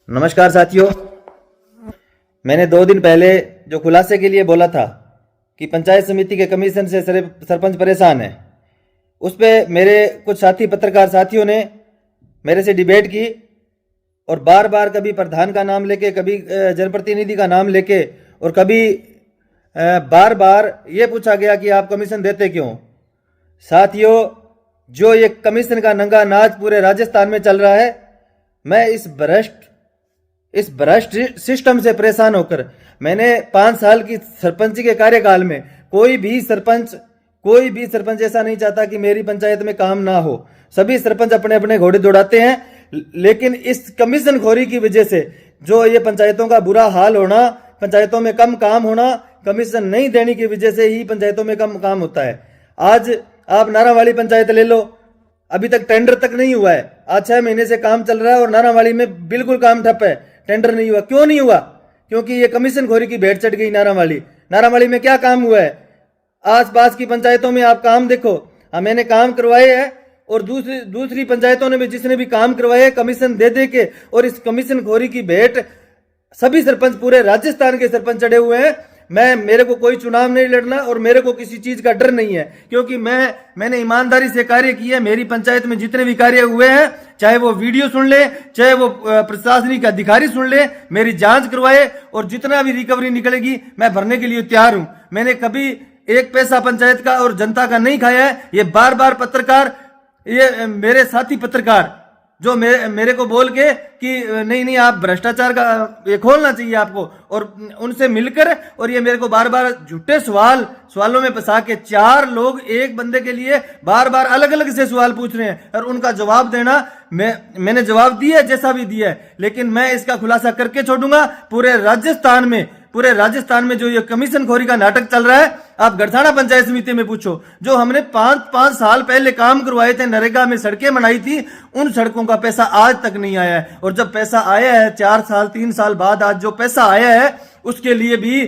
नमस्कार साथियों, मैंने 2 दिन पहले जो खुलासे के लिए बोला था कि पंचायत समिति के कमीशन से सरपंच परेशान है, उस पर मेरे कुछ साथी पत्रकार साथियों ने मेरे से डिबेट की और बार बार कभी प्रधान का नाम लेके, कभी जनप्रतिनिधि का नाम लेके और कभी बार बार ये पूछा गया कि आप कमीशन देते क्यों। साथियों, जो ये कमीशन का नंगा नाच पूरे राजस्थान में चल रहा है, मैं इस भ्रष्ट सिस्टम से परेशान होकर मैंने 5 साल की सरपंची के कार्यकाल में कोई भी सरपंच ऐसा नहीं चाहता कि मेरी पंचायत में काम ना हो। सभी सरपंच अपने अपने घोड़े दौड़ाते हैं, लेकिन इस कमीशन खोरी की वजह से जो ये पंचायतों का बुरा हाल होना, पंचायतों में कम काम होना, कमीशन नहीं देने की वजह से ही पंचायतों में कम काम होता है। आज आप नारावाली पंचायत ले लो, अभी तक टेंडर तक नहीं हुआ है। आज 6 महीने से काम चल रहा है और नारावाली में बिल्कुल काम ठप है, टेंडर नहीं हुआ। क्यों नहीं हुआ? क्योंकि ये कमीशन खोरी की भेंट चढ़ गई। नारावाली में क्या काम हुआ है? आस पास की पंचायतों में आप काम देखो, मैंने काम करवाए हैं और दूसरी पंचायतों ने भी जिसने भी काम करवाए कमीशन दे के, और इस कमीशन खोरी की भेंट सभी सरपंच, पूरे राजस्थान के सरपंच चढ़े हुए हैं। मेरे को कोई चुनाव नहीं लड़ना और मेरे को किसी चीज का डर नहीं है, क्योंकि मैंने ईमानदारी से कार्य किया। मेरी पंचायत में जितने भी कार्य हुए हैं, चाहे वो वीडियो सुन ले, चाहे वो प्रशासनिक अधिकारी सुन ले, मेरी जांच करवाए और जितना भी रिकवरी निकलेगी मैं भरने के लिए तैयार हूं। मैंने कभी एक पैसा पंचायत का और जनता का नहीं खाया है। ये बार बार पत्रकार, ये मेरे साथी पत्रकार जो मेरे को बोल के कि नहीं आप भ्रष्टाचार का ये खोलना चाहिए आपको, और उनसे मिलकर, और ये मेरे को बार बार झूठे सवालों में फंसा के 4 लोग एक बंदे के लिए बार बार अलग अलग से सवाल पूछ रहे हैं और उनका जवाब देना, मैंने जवाब दिया जैसा भी दिया है, लेकिन मैं इसका खुलासा करके छोड़ूंगा। पूरे राजस्थान में जो ये कमीशन खोरी का नाटक चल रहा है, आप गढ़थाना पंचायत समिति में पूछो, जो हमने 5 साल पहले काम करवाए थे, नरेगा में सड़कें बनाई थी, उन सड़कों का पैसा आज तक नहीं आया है। और जब पैसा आया है 3 साल बाद, आज जो पैसा आया है उसके लिए भी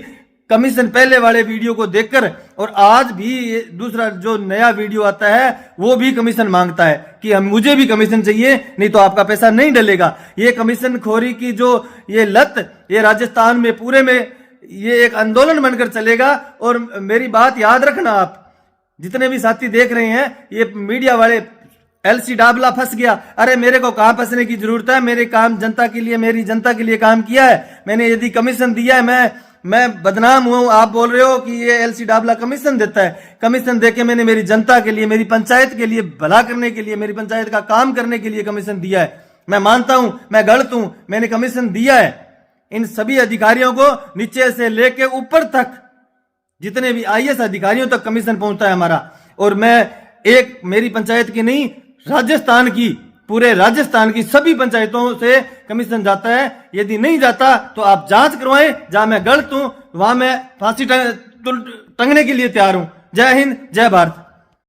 कमीशन पहले वाले वीडियो को देखकर, और आज भी दूसरा जो नया वीडियो आता है वो भी कमीशन मांगता है कि मुझे भी कमीशन चाहिए, नहीं तो आपका पैसा नहीं डलेगा। ये कमीशन खोरी की जो ये लत, ये राजस्थान में पूरे में ये एक आंदोलन बनकर चलेगा। और मेरी बात याद रखना, आप जितने भी साथी देख रहे हैं, ये मीडिया वाले एलसी डाबला फंस गया। अरे मेरे को कहां फंसने की जरूरत है? मेरे काम जनता के लिए, मेरी जनता के लिए काम किया है मैंने। यदि कमीशन दिया है, मैं बदनाम हूं। आप बोल रहे हो कि ये एलसी डाबला कमीशन देता है। कमीशन देके मैंने मेरी जनता के लिए, मेरी पंचायत के लिए भला करने के लिए, मेरी पंचायत का काम करने के लिए कमीशन दिया है। मैं मानता हूं मैं गलत हूं, मैंने कमीशन दिया है। इन सभी अधिकारियों को नीचे से लेके ऊपर तक, जितने भी आईएएस अधिकारियों तक कमीशन पहुंचता है हमारा। और मेरी पंचायत की नहीं, राजस्थान की, पूरे राजस्थान की सभी पंचायतों से कमीशन जाता है। यदि नहीं जाता तो आप जांच करवाएं, जहां मैं गलत हूं वहां मैं फांसी टंगने के लिए तैयार हूं। जय हिंद, जय भारत।